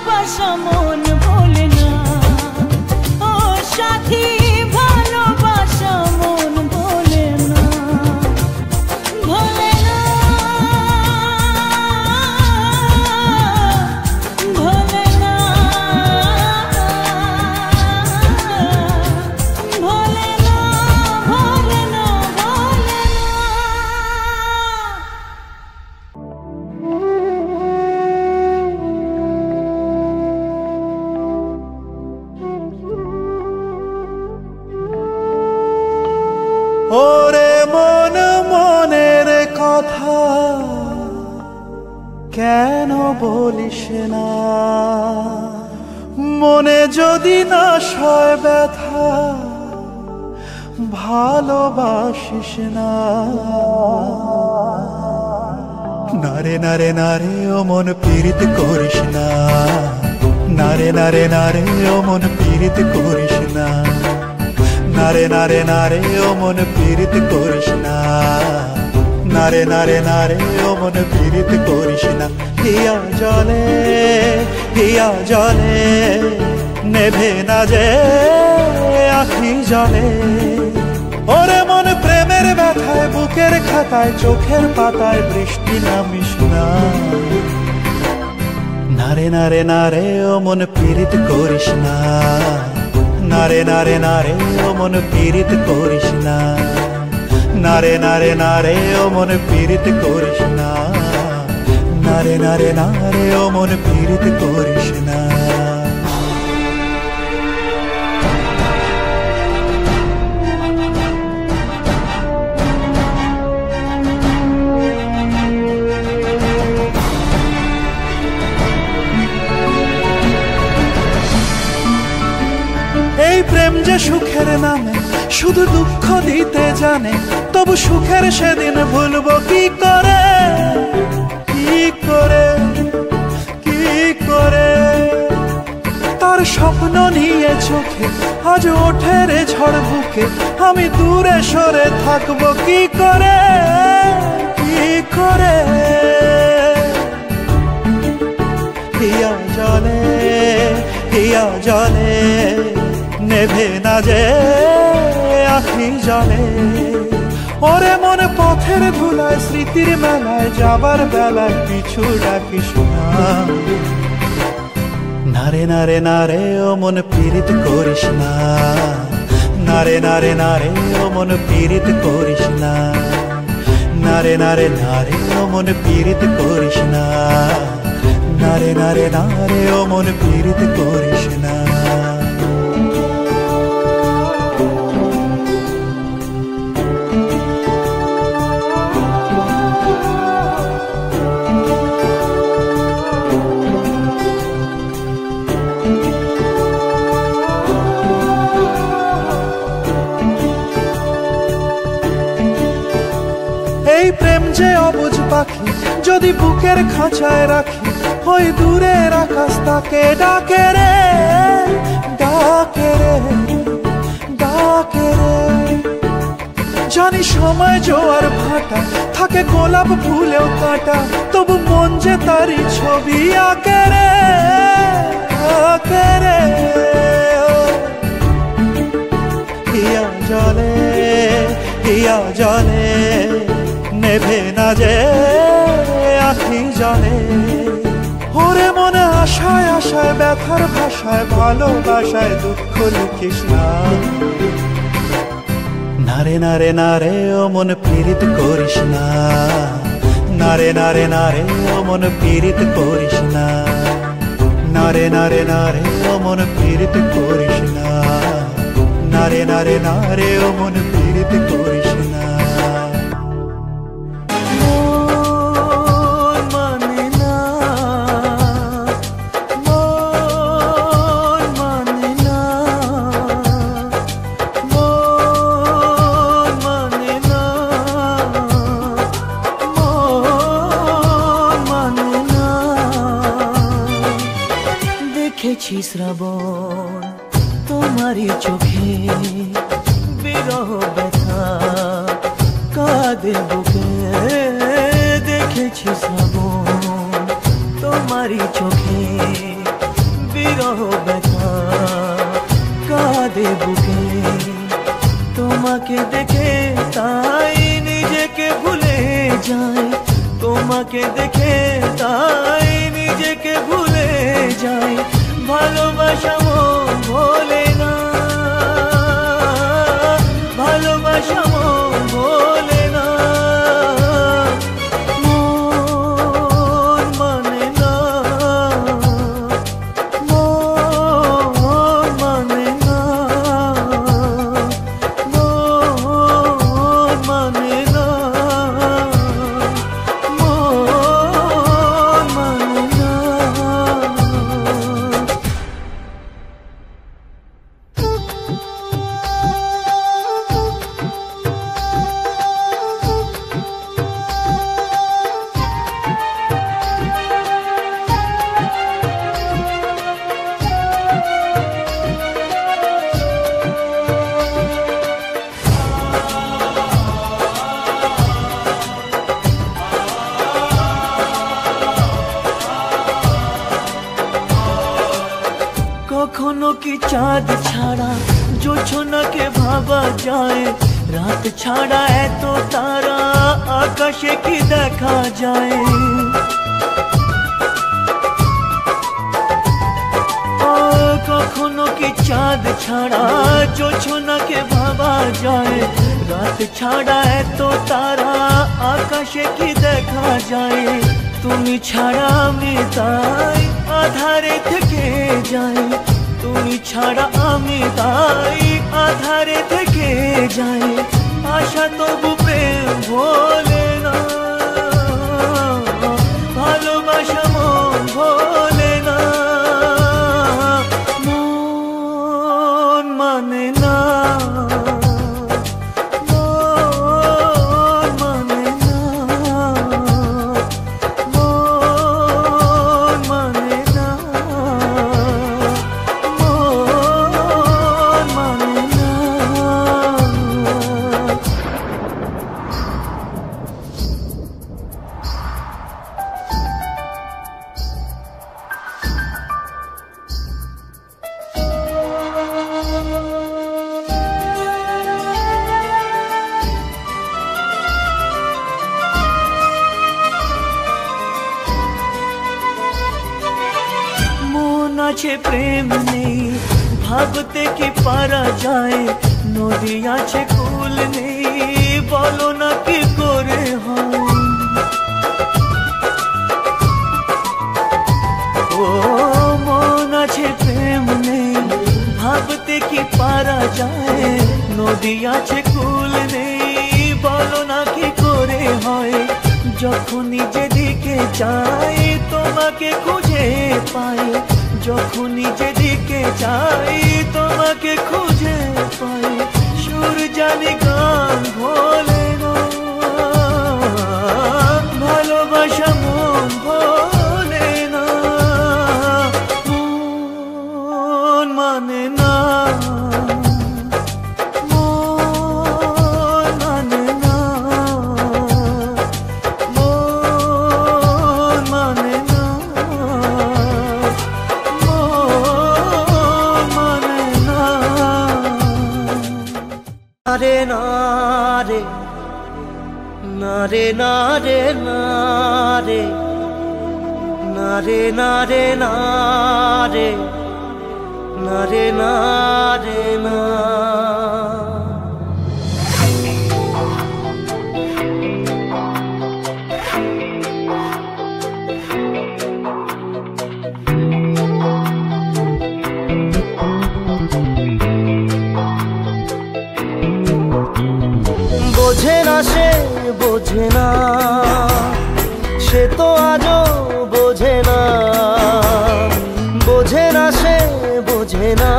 ভালোবাসা মন ভোলে না, ও সাথী ভালোবাসা মন ভোলে না, ভোলে না, ভোলে না, ভোলে না, ভোলে না, ভোলে না। ওরে মন মনের কথা কেন বলিস না, মনে যদি না সয় ব্যথা ভালোবাসিস না। নারে নারে নারে ও মন পীড়িত করিস না, নারে নারে নারে ও মন পীড়িত করিস না, নারে নারে নারে ও মন পীড়িত করিস না, নারে নারে নারে ও মন পীড়িত করিস না। হিয়া জলে হিয়া জলে নেভে না যে আখি জলে, ওরে মন প্রেমের ব্যথায় বুকের খাতায় চোখের পাতায় বৃষ্টি নামিস না। নারে নারে নারে ও মন পীড়িত করিস না, নারে নারে নারে ও মন পীড়িত করিস না, নারে নারে নারে ও মন পীড়িত করিস না, নারে নারে নারে ও মন পীড়িত করিস না। এই প্রেম যে সুখের নামে শুধু দুঃখ দিতে জানে, তবু সুখের সেদিন ভুলবো কি করে, কি করে, কি করে। তার স্বপ্ন নিয়ে চোখে আজ ওঠে রে ঝড় বুকে, আমি দূরে সরে থাকবো কি করে, কি করে। হিয়া জলে হিয়া জলে নেভে না যে আখি জলে, ওরে মন পথের ধুলায় স্মৃতির মেলায় যাবার বেলায় পিছু ডাকিস না। নারে নারে নারে ও মন পীড়িত করিস না, নারে নারে নারে ও মন পীড়িত করিস না, নারে নারে নারে ও মন পীড়িত করিস না, নারে নারে নারে ও মন পীড়িত করিস না। এই প্রেম যে অবুঝ পাখি যদি বুকের খাঁচায় রাখি, ওই দূরের আকাশ তাকে ডাকে রে, ডাকে রে, ডাকে রে। জানি সময় জোয়ার ভাটা থাকে গোলাপ ফুলেও কাঁটা, তবু মন যে তারি ছবি আঁকে রে, আঁকে রে। হিয়া জলে হিয়া জলে নেভে না যে আখি জলে, ওরে মনে আশায় আশায় ব্যথার ভাষায় ভালোবাসায় দুঃখ লিখিস না। নারে নারে নারে ও মন পীড়িত করিস না, নারে নারে নারে ও মন পীড়িত করিস না, নারে নারে নারে ও মন পীড়িত করিস না, নারে নারে নারে ও মন পীড়িত করিস না। দেখেছি শ্রাবণ তোমারই চোখে বিরহ ব্যথা কাঁদে বুকে, দেখেছি শ্রাবণ তোমারই চোখে বিরহ ব্যথা কাঁদে বুকে তোমাকে দেখে তাই নিজেকে ভুলে যাই তোমাকে দেখে তাই নিজেকে ভুলে যাই ভালোবাসা মন ভোলে না ভালোবাসা মন ভোলে না মন মানে না মন মানে না মন মানে না মন মানে না। কখনো কি চাঁদ ছাড়া জোছনাকে ভাবা যায় রাত ছাড়া এত তারা আকাশে কি দেখা যায় কখনো কি চাঁদ ছাড়া জোছনাকে ভাবা যায় রাত ছাড়া এত তারা আকাশে কি দেখা যায় তুমি ছাড়া আমি তাই আধারে থেকে যাই তুমি ছাড়া আমি তাই আধারে থেকে যাই আশা তবু প্রেম ভোলে না ভালোবাসা মন ভোলে না মন মানে না মন মানে না মন মানে না মন মানে না। মন আছে প্রেম নেই ভাবতে কি পারা যায় নদী আছে কুল নেই বলো না কি করে হয় ও মন আছে প্রেম নেই ভাবতে কি পারা যায় নদী আছে কুল নেই বলো না কি করে হয় যখনই যেদিকে চাই তোমাকে খুঁজে পাই যখনই যেদিকে চাই তোমাকে খুঁজে পাই সুর জানি গান ভোলে না ভালোবাসা মন ভোলে না মন মানে না মন মানে না মন মানে না মন মানে না। নারে নারে নারে নারে নারে নারে নারে নারে নারে নারে না। বোঝে না সে বোঝে না সে তো আজও বোঝে না বোঝে না সে বোঝে না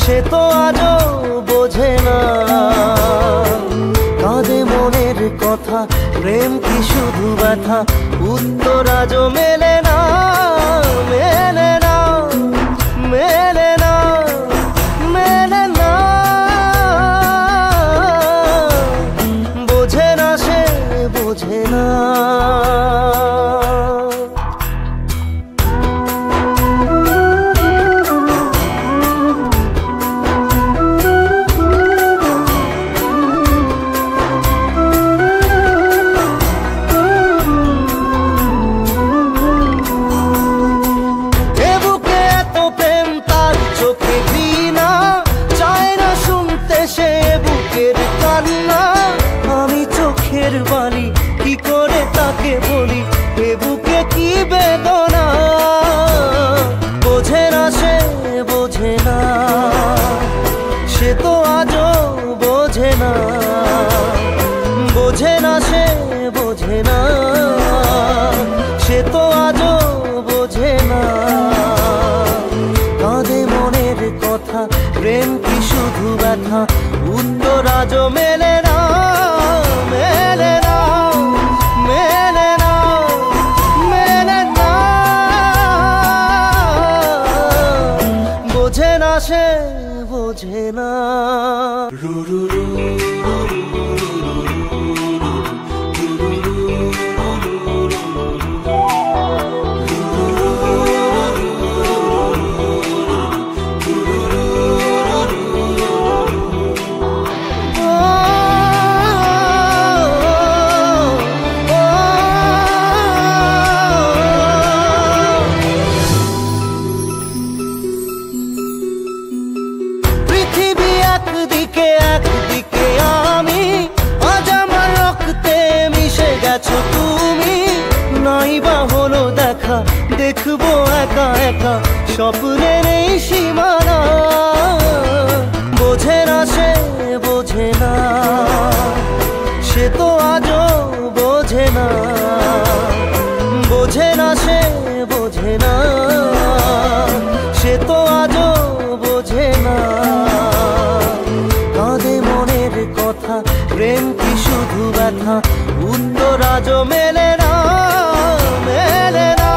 সে তো আজও বোঝে না কাঁদে মনের কথা প্রেম কি শুধু ব্যথা উত্তর আজও মেলে না মেলে না মেলে না মেলে না বোঝে না সে বোঝে না। প্রেম কি শুধু ব্যথা, উত্তর আজও মেলে না, মেলে না, মেলে না, মেলে না। বোঝে না সে, বোঝে না। দেখবো একা একা স্বপ্নের এই সীমানা। বোঝে না সে, বোঝে না, সে তো আজও বোঝে না। বোঝে না সে, বোঝে না, সে তো আজও বোঝে না। কাঁদে মনের কথা, প্রেম কি শুধু ব্যথা, উত্তর আজও মেলে না, মেলে না,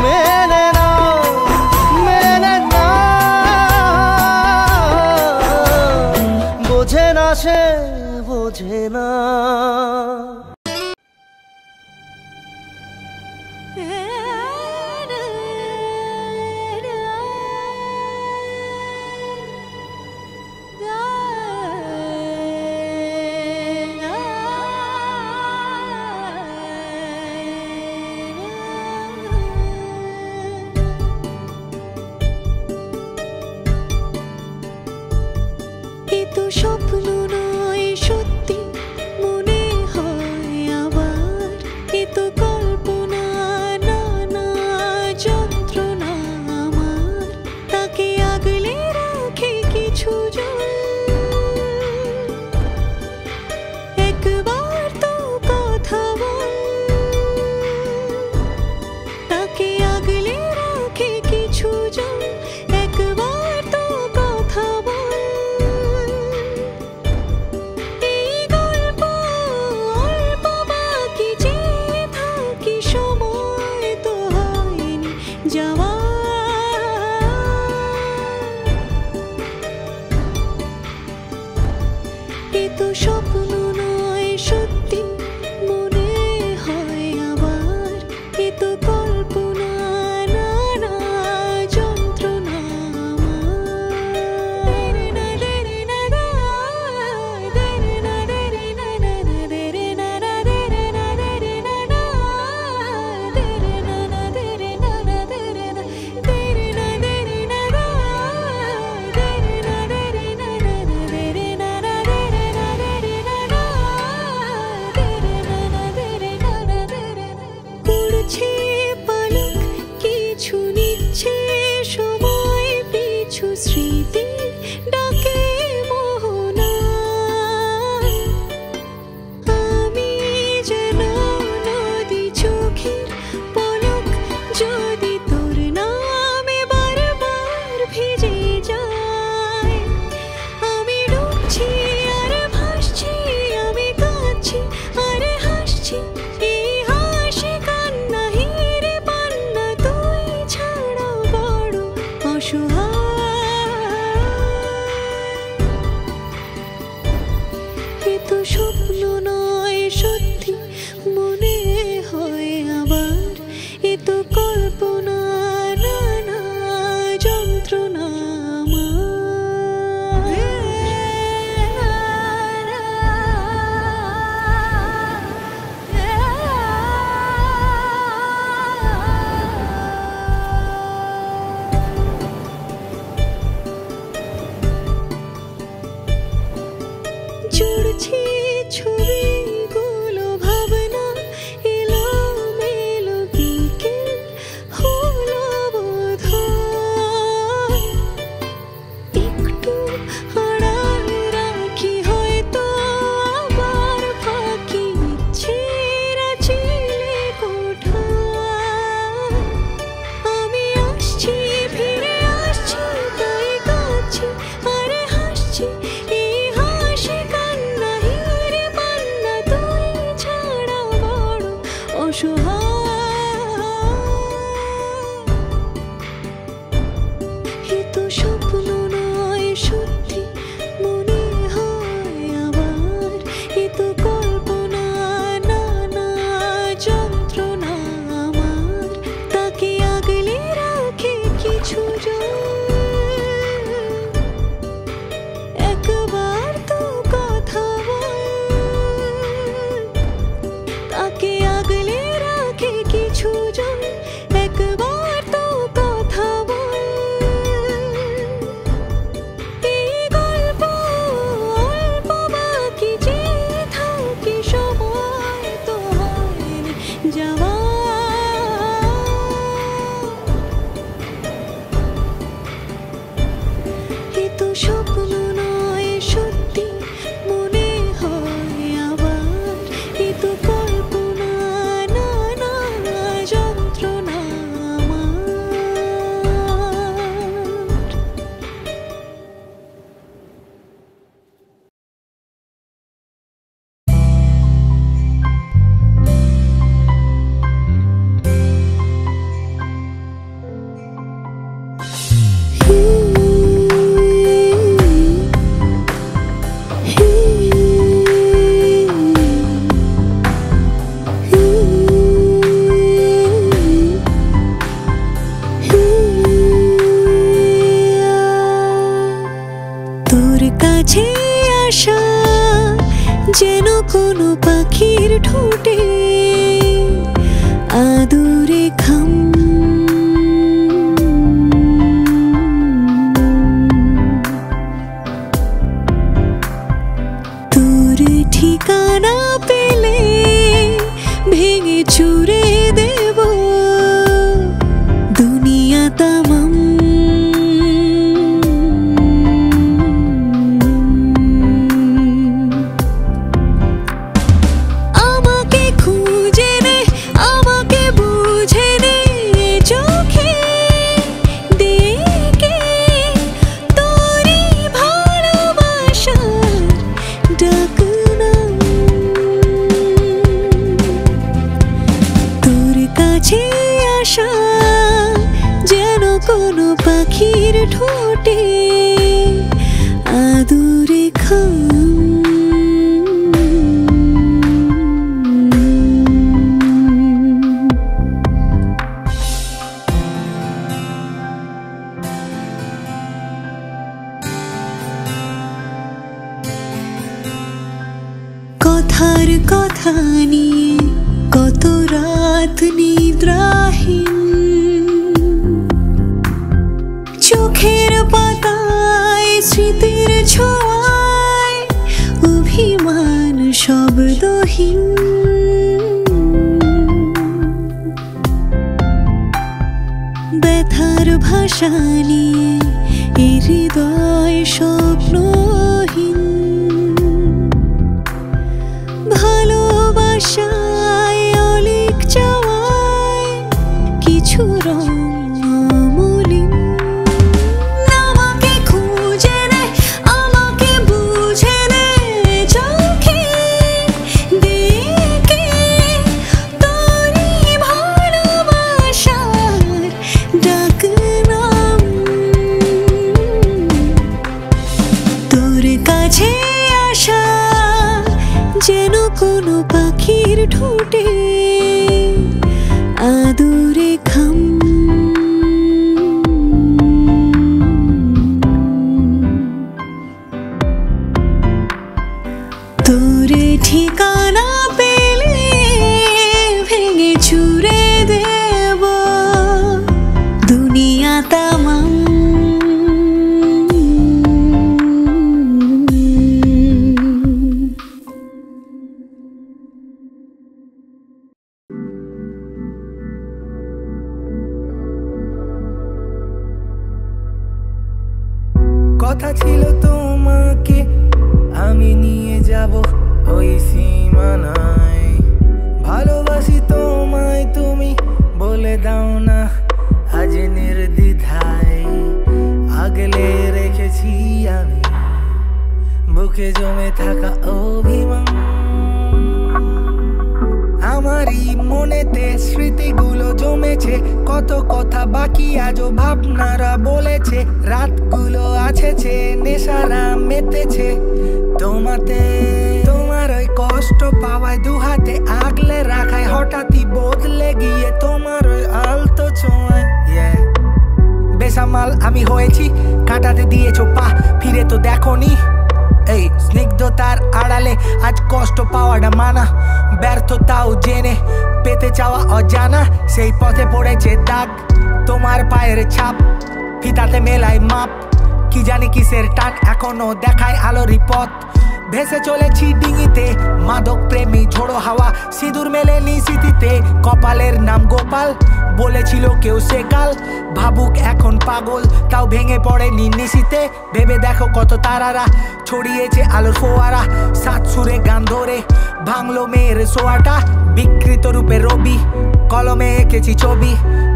মেলে না, মেলে না। বোঝে না সে, বোঝে না। এ তো স্বপ্ন নয়, সত্যি মনে কোনো পাখির ঠোঁটে আদুরে খাম। তোর ঠিকানা পেলে ভেঙে চুরে দেব দুনিয়া তামাম। আমাকে খুঁজে নে, আমাকে বুঝে নে, চোখে দেখে তোরই ভালোবাসার ডাক নাম। তোর কাছে আসা যেন কোনো পাখির ঠোঁটে আদুরে খাম। কথার কথা নিয়ে কত রাত নিদ্রাহীন, চোখের পাতায় স্মৃতির ছোঁয়ায় অভিমান শব্দহীন। ব্যথার ভাষা নিয়ে এ হৃদয় স্বপ্নহীন, ভালোবাসায় অলিক চাওয়ায় কিছু রং অমলিন। আমাকে খুঁজে নে, আমাকে বুঝে নে, চোখে দেখে তোরই ভালোবাসার ডাক নাম। তোর কাছে আসা যেন কোনো পাখির ঠোঁটে আদুরে খাম। তোর ঠিকানা পেলে ভেঙে চুরে দেব দুনিয়া তামাম। কথা ছিল তোমাকে আমি নিয়ে যাব ওই সীমানায়। ভালোবাসি তোমায় তুমি বলে দাও না আজ নির্দ্বিধায়। আগলে রেখেছি আমি বুকে জমে থাকা অভিমান। আমারই মনেতে স্মৃতিগুলো জমেছে, কত কথা বাকি আজও ভাবনারা বলেছে। রাতগুলো আছেছে নেশারা মেতেছে তোমাতে। তোমার ওই কষ্ট পাওয়ায় দুহাতে আগলে রাখায় হঠাৎই বদলে গিয়ে তোমার ওই আলতো ছোঁয়ায়। বেসামাল আমি হয়েছি, কাটাতে দিয়েছো পা, ফিরে তো দেখোনি। এই স্নিগ্ধতার আড়ালে আজ কষ্ট পাওয়াটা মানা। ব্যর্থতাও জেনে পেতে চাওয়া অজানা, সেই পথে পড়েছে দাগ তোমার পায়ের ছাপ। ফিতাতে মেলায় মাপ, কি জানি কিসের টান এখনো দেখায় আলোরই পথ। ভেসে চলেছি ডিঙিতে মাদক প্রেমী ঝোড়ো হাওয়া। সিঁদুর মেলেনি স্মৃতিতে, কপালের নাম গোপাল। বলেছিল কেউ সেকাল ভাবুক এখন পাগল, তাও ভেঙে পড়েনি নিশীতে। ভেবে দেখো কত তারারা ছড়িয়েছে আলোর ফোয়ারা। সাত সুরে গান ধরে ভাঙলো মেয়ের সোয়াটা। বিকৃত রূপে রবি কলমে এঁকেছি ছবি।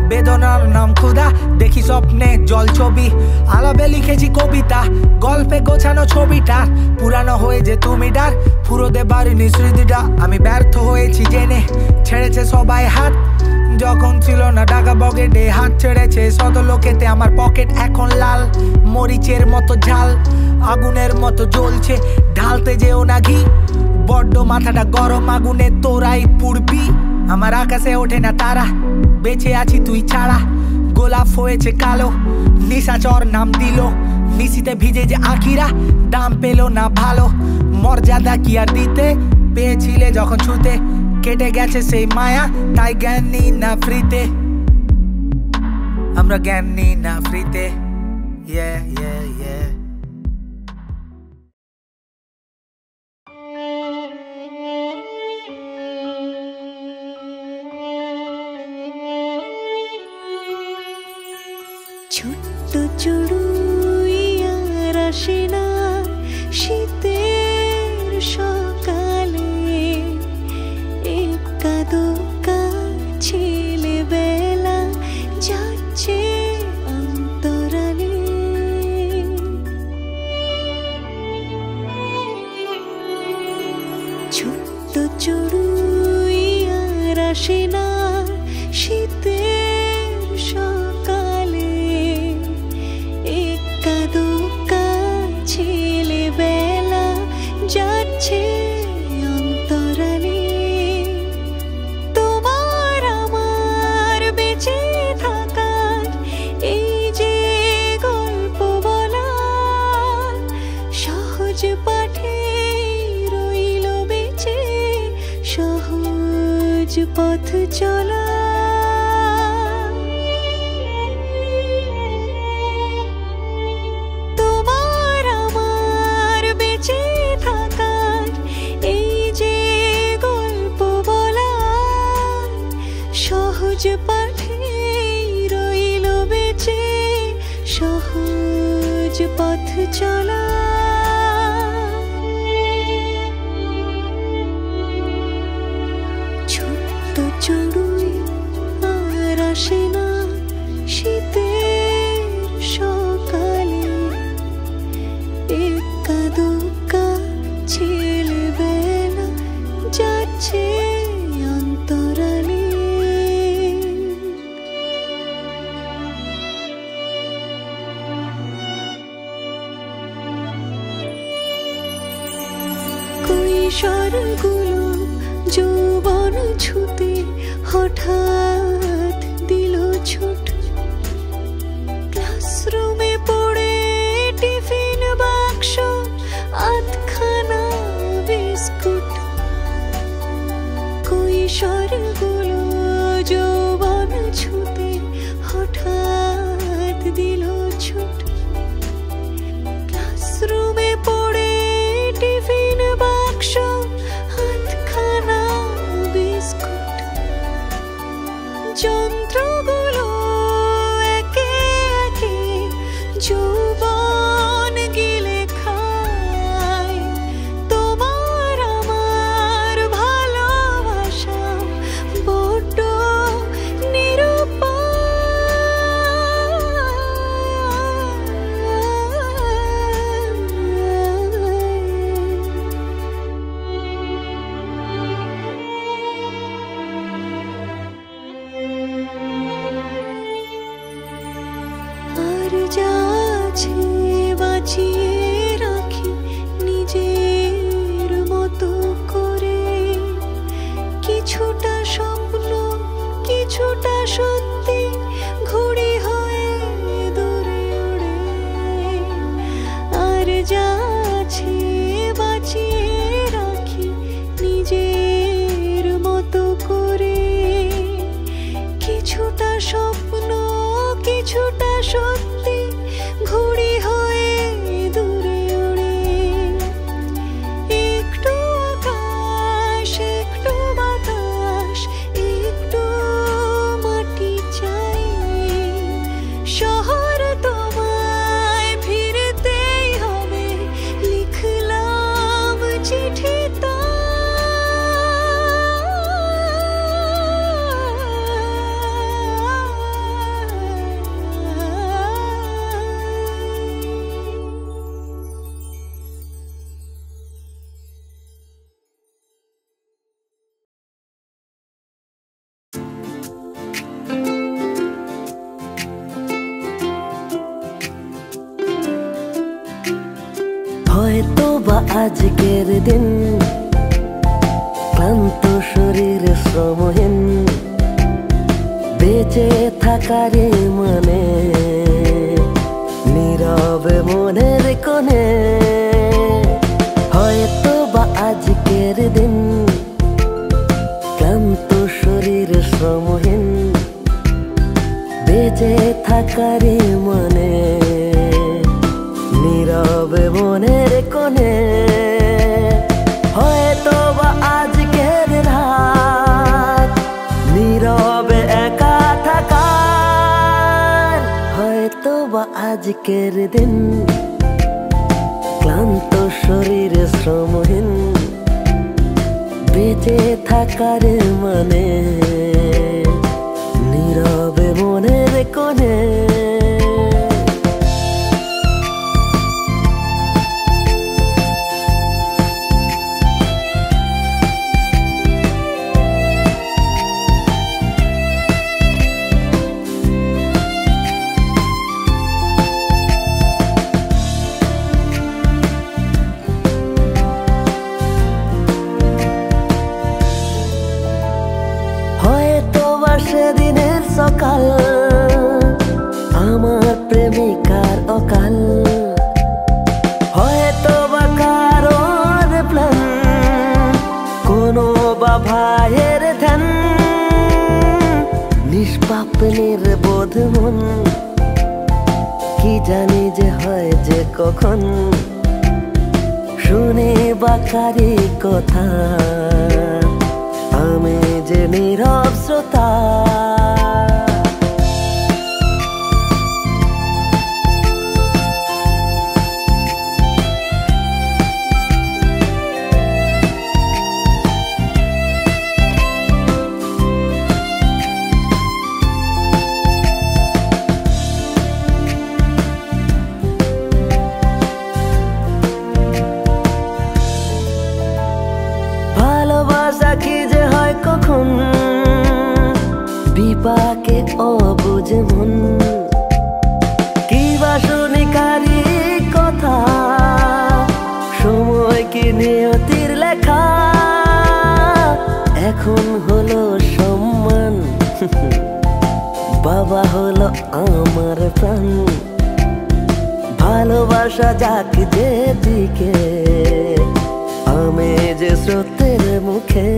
বেদনার নাম ক্ষুধা, দেখি স্বপ্নে জল ছবি। আলাপে লিখেছি কবিতা, গল্পে গোছানো ছবিটা। পুরানো হয়ে যে তুমি ডার, ফুরোতে পারিনি স্মৃতিটা। আমি ব্যর্থ হয়েছি জেনে, ছেড়েছে সবাই হাত। যখন ছিল না টাকা পকেটে, হাত ছেড়েছে শত লোকেতে। আমার পকেট এখন লাল মরিচের মতো ঝাল, আগুনের মতো জ্বলছে। ঢালতে যেও না ঘি, বড্ড মাথাটা গরম। আগুনে তোরাই পুড়বি, আমার আকাশে ওঠে না তারা। বেঁচে আছি তুই ছাড়া, গোলাপ হয়েছে কালো। নিশাচর নাম দিল নিশিতে ভিজে যে আখিরা। দাম পেল না ভালো, মর্যাদা কি আর দিতে। পেয়েছিলে যখন ছুতে কেটে গেছে সেই মায়া তাই জ্ঞান নিই না ফ্রিতে আমরা জ্ঞান নিই না ফ্রিতে yeah yeah yeah ছোট্ট চড়ুইয়ার আসে না শীতের সকালে একা দোকা ছেলেবেলা যাচ্ছে অন্তরালে ছোট্ট চড়ুইয়ার আসে না শীতের সকালে একা দোকা ছেলেবেলা যাচ্ছে অন্তরালে তোমার আমার বেঁচে থাকার এই যে গল্প বলা সহজ পাঠে রইল বেঁচে সহজ পথ চলা পাঠে রইল বেঁচে সহজ পথ চলা ছোট্ট চড়ুই আর আসে না শীতের সকালে একা দোকা ছেলেবেলা যাচ্ছে অন্তরালে কৈশোরগুলো যৌবন ছুতে হঠাৎ দিল ছুট ক্লাসরুমে পড়ে টিফিন বাক্স আধখানা বিস্কুট কৈশোরগুলো যৌবন ছুতে হঠাৎ দিল ছুট ক্লাসরুমে পড়ে টিফিন বাক্স হাতখানা বিস্কুট যন্ত্রগুলো একে একে যৌবন গিলে খায় তোমার আমার ভালোবাসা বড্ড যা আছে বাঁচিয়ে রাখি নিজের মতো করে কিছুটা স্বপ্ন কিছুটা সত্যি ঘুড়ি হয়ে দূরে উড়ে আর যা আছে বাঁচিয়ে রাখি নিজের মতো করে কিছুটা স্বপ্ন কিছুটা সত্যি ঘুড়ি হয়ে দূরে উড়ে একটু আকাশ একটু বাতাস একটু মাটি চাই শহর তোমায় ফিরতেই হবে লিখলাম চিঠিতে হয়তো বা আজকের দিন ক্লান্ত শরীরে শ্রমহীন বেঁচে থাকারে মানে নীরবে মনের কোণে হয়তো বা আজকের দিন থাকারে মানে নীরবে মনের কোণে হয়তো বা আজকের রাত নীরবে একা থাকার হয়তো বা আজকের দিন ক্লান্ত শরীরে শ্রমহীন বেঁচে থাকার মানে নীরবে মনের কোণে সেদিনের সকাল আমার প্রেমিকার অকাল হয়তো বা কারোর প্ল্যান কোনো বা ভাইয়ের ধ্যান নিষ্পাপ নির্বোধ মন কি জানি যে হয় যে কখন শুনে বা কারি কথা আমি যে নীরব শ্রোতা ভালোবাসা কি যে হয় কখন বিপাকে অবুঝ মন কি বাসনিকারী কথা সময় কি নিয়তির লেখা এখন হলো সম্মান বাবা হলো আমার প্রাণ ভালোবাসা যাক যেদিকে আমি যে স্রোতের মুখে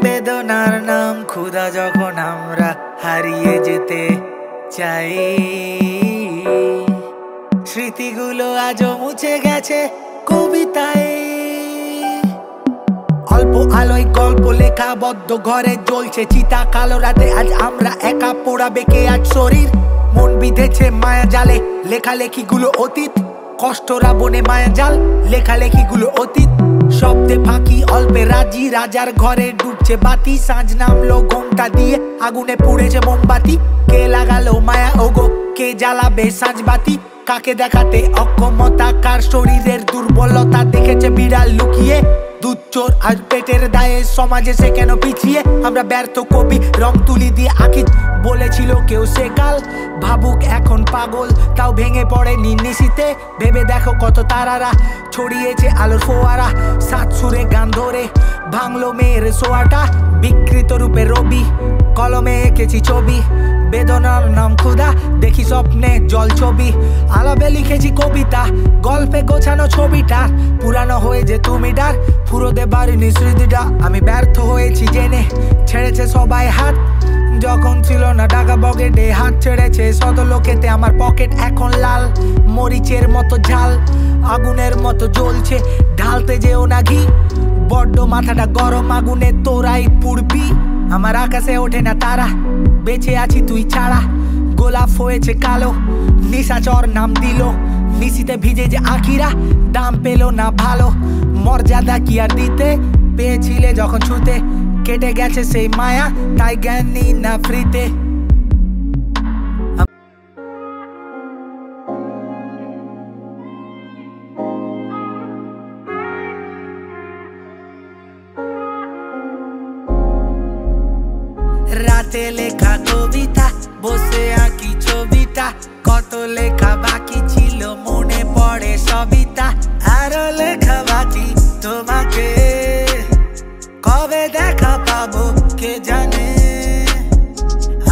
বেদনার নাম ক্ষুধা যখন আমরা হারিয়ে যেতে চাই স্মৃতিগুলো আজও মুছে গেছে কবিতায় অল্প আলোয় গল্প লেখা বদ্ধ ঘরে জ্বলছে চিতা কালো রাতে আজ আমরা একা পোড়াবে কে আজ শরীর মন বিঁধেছে মায়া জালে লেখালেখিগুলো অতীত কষ্টরা বনে মায়া জাল লেখালেখিগুলো অতীত শব্দে ফাঁকি অল্পে রাজি রাজার ঘরে ডুবছে বাতি সাঁঝ নামলো ঘোমটা দিয়ে আগুনে পুড়েছে মোমবাতি কে লাগালো মায়া ওগো কে জ্বালাবে সাঁঝ বাতি কাকে দেখাতে অক্ষমতা কার শরীরের দুর্বলতা দেখেছে বিড়াল লুকিয়ে দুধ চোর আর পেটের দায়ে সমাজে সে কেন পিছিয়ে আমরা ব্যর্থ কবি রং তুলি দিয়ে আঁকি বলেছিল কেউ সে কাল ভাবুক এখন পাগল তাও ভেঙে পড়ে নিশীতে ভেবে দেখো কত তারারা ছড়িয়েছে আলোর ফোয়ারা সাত সুরে গান ধরে ভাঙলো মেয়ের সোয়াটা বিকৃত রূপে রবি কলমে এঁকেছি ছবি বেদনার নাম ক্ষুধা দেখি স্বপ্নে জল ছবি আলাপে লিখেছি কবিতা গল্পে গোছানো ছবিটা পুরানো হয়ে যে তুমি ডার ফুরোতে পারিনি স্মৃতিটা আমি ব্যর্থ হয়েছি জেনে ছেড়েছে সবাই হাত যখন ছিল না টাকা পকেটে হাত ছেড়েছে শত লোকেতে আমার পকেট এখন লাল মরিচের মতো ঝাল আগুনের মতো জ্বলছে ঢালতে যেও না ঘি বড্ড মাথাটা গরম আগুনে তোরাই পুড়বি আমার আকাশে ওঠে না তারা বেঁচে আছি তুই ছাড়া গোলাপ হয়েছে কালো নিশাচর নাম দিল নিশিতে ভিজে যে আখিরা দাম পেল না ভালো মর্যাদা কি আর দিতে পেয়েছিলে যখন ছুতে কেটে গেছে সেই মায়া তাই জ্ঞান নি না ফ্রিতে রাতে লেখা কবিতা বসে আঁকি ছবিটা কত লেখা বাকি ছিল মনে পড়ে সবিতা আরো লেখা বাকি তোমাকে কবে দেখা পাবো কে জানে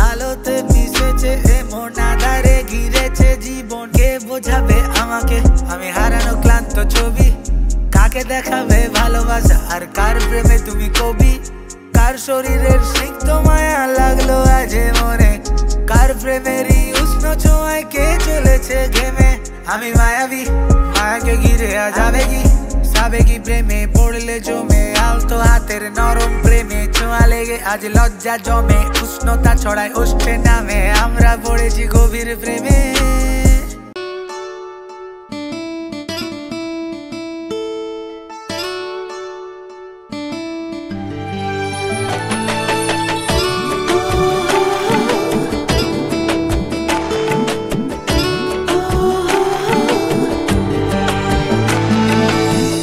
আলোতে মিশেছে এমন আধারে ঘিরেছে জীবন কে বোঝাবে আমাকে আমি হারানো ক্লান্ত ছবি কাকে দেখাবে ভালোবাসা আর কার প্রেমে তুমি কবি কার শরীরের সিক্ত মায়া লাগলো আজ মনে কার প্রেমেরই উষ্ণ ছোঁয়ায় কে চলেছে ঘেমে আমি মায়াবী মায়াকে ঘিরে আজ আবেগী সাবেগী প্রেমে পড়লে জমে আলতো হাতের নরম প্রেমে ছোঁয়া লেগে আজ লজ্জা জমে উষ্ণতা ছড়ায় ওষ্ঠে নামে আমরা পড়েছি গভীর প্রেমে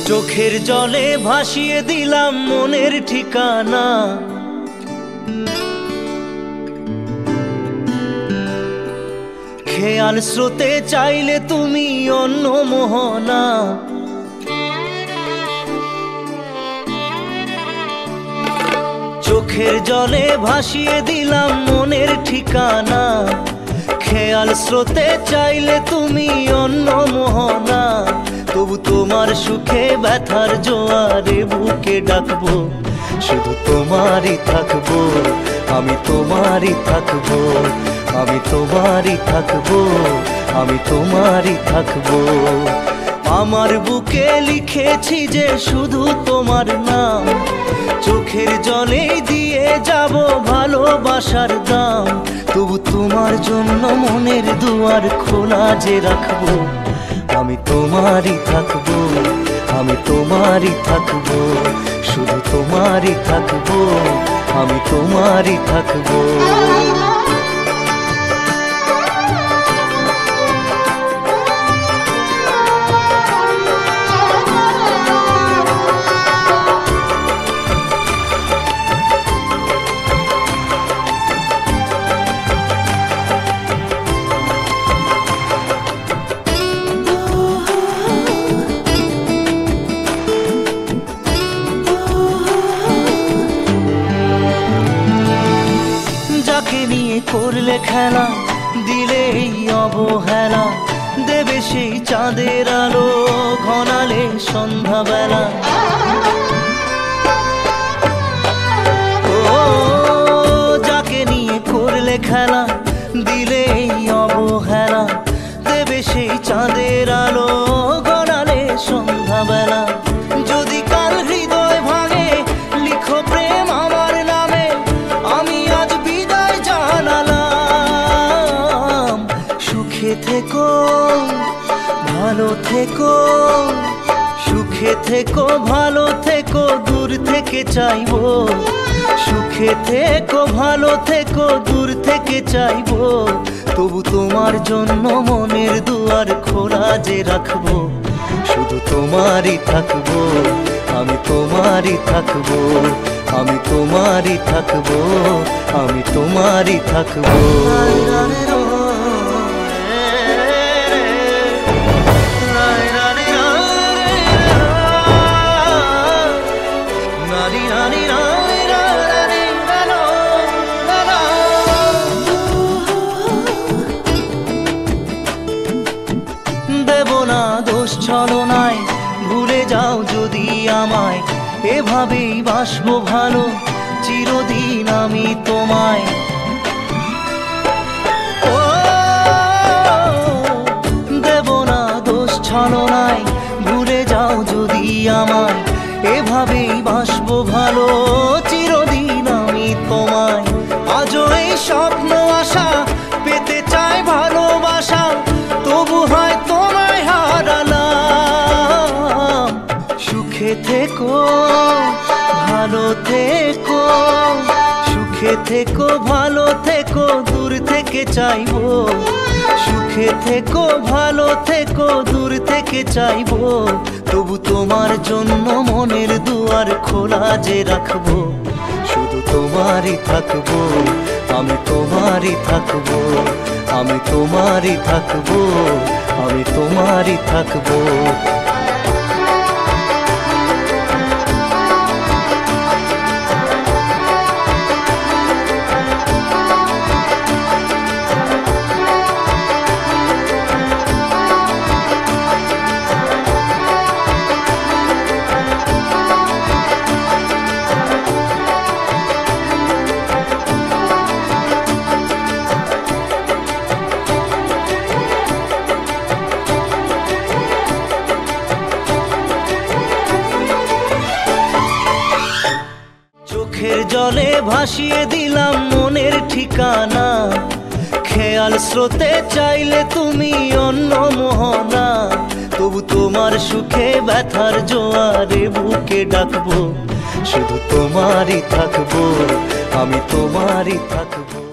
চোখের জলে ভাসিয়ে দিলাম মনের ঠিকানা খেয়াল স্রোতে চাইলে তুমি অন্য মোহনা চোখের জলে ভাসিয়ে দিলাম মনের ঠিকানা খেয়াল স্রোতে চাইলে তুমি অন্য মোহনা তবু তোমার সুখে ব্যথার জোয়ারে বুকে ডাকবো শুধু তোমারই থাকবো আমি তোমারই থাকবো আমি তোমারই থাকবো আমি তোমারই থাকবো আমার বুকে লিখেছি যে শুধু তোমার নাম চোখের জলে দিয়ে যাব ভালোবাসার দাম তবু তোমার জন্য মনের দুয়ার খোলা যে রাখবো আমি তোমারই থাকবো আমি তোমারই থাকবো শুধু তোমারই থাকবো আমি তোমারই থাকবো করলে খেলা দিলে এই অবহেলা দেবে সেই চাঁদের আলো ঘনালে সন্ধ্যাবেলা ও যাকে নিয়ে করলে খেলা দিলে এই অবহেলা দেবে সেই চাঁদের আলো ঘনালে সন্ধ্যাবেলা যদি কাল হৃদয় ভাঙে লিখো প্রেম আমার নামে আমি আজ বিদায় জানালাম সুখে থেকো ভালো থেকো সুখে থেকো ভালো থেকো দূর থেকে চাইবো সুখে থেকো ভালো থেকো দূর থেকে চাইবো তবু তোমার জন্য মনের দুয়ার খোলা যে রাখবো শুধু তোমারই থাকবো আমি তোমারই থাকবো আমি তোমারই থাকবো আমি তোমারই থাকবো দেব না দোষ ছলনায় ভুলে যাও যদি আমায় এভাবেই বাসবো ভালো চিরদিন আমি তোমায় ও দেব না দোষ ছলনায় ভুলে যাও যদি আমায় এভাবেই বাসবো ভালো চিরদিন আমি তোমায় আজও এই স্বপ্ন আশা পেতে চাই ভালোবাসা তবু হয় তোমায় হারালাম সুখে থেকো ভালো থেকো সুখে থেকো ভালো থেকো দূর থেকে চাইবো সুখে থেকো ভালো থেকো দূর থেকে চাইবো, তবু তোমার জন্য মনের দুয়ার খোলা যে রাখবো। শুধু তোমারই থাকবো, আমি তোমারই থাকবো, আমি তোমারই থাকবো, আমি তোমারই থাকবো। চোখের জলে ভাসিয়ে দিলাম মনের ঠিকানা, খেয়াল স্রোতে চাইলে তুমি অন্য মোহনা। তবু তোমার সুখে ব্যথার জোয়ারে বুকে ডাকবো, শুধু তোমারই থাকবো, আমি তোমারই থাকবো।